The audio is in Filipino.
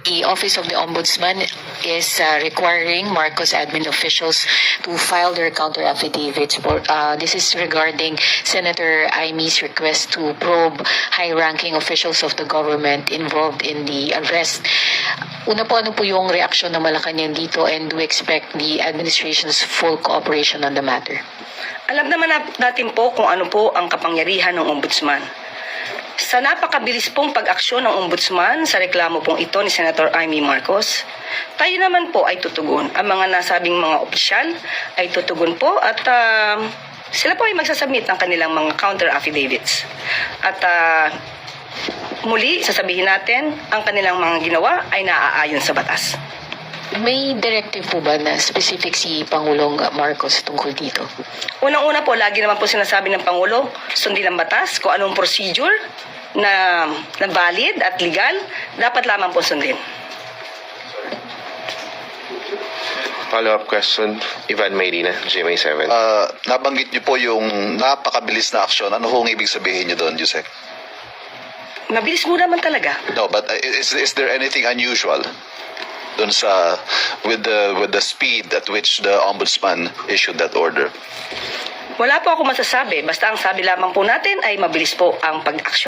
The Office of the Ombudsman is requiring Marcos admin officials to file their counter affidavits. This is regarding Senator Imy's request to probe high-ranking officials of the government involved in the arrest. Una po, ano po yung reaksyon ng Malacanang dito, and do we expect the administration's full cooperation on the matter? Alam naman natin po kung ano po ang kapangyarihan ng ombudsman. Sa napakabilis pong pag-aksyon ng ombudsman sa reklamo pong ito ni Senator Amy Marcos, tayo naman po ay tutugon. Ang mga nasabing mga opisyal ay tutugon po at sila po ay magsasubmit ng kanilang mga counter affidavits. At muli, sasabihin natin, ang kanilang mga ginawa ay naaayon sa batas. May directive po ba na specific si Pangulong Marcos tungkol dito? Unang-una po, lagi naman po sinasabi ng Pangulo, sundin ang batas, kung anong procedure na valid at legal, dapat lamang po sundin. Follow-up question, Ivan Mayrina, GMA7. Nabanggit niyo po yung napakabilis na aksyon. Ano hong ibig sabihin niyo doon, Yusek? Mabilis mo naman talaga. No, but is there anything unusual doon sa with the speed at which the ombudsman issued that order? Wala po ako masasabi. Basta ang sabi lamang po natin ay mabilis po ang pag-aksyon.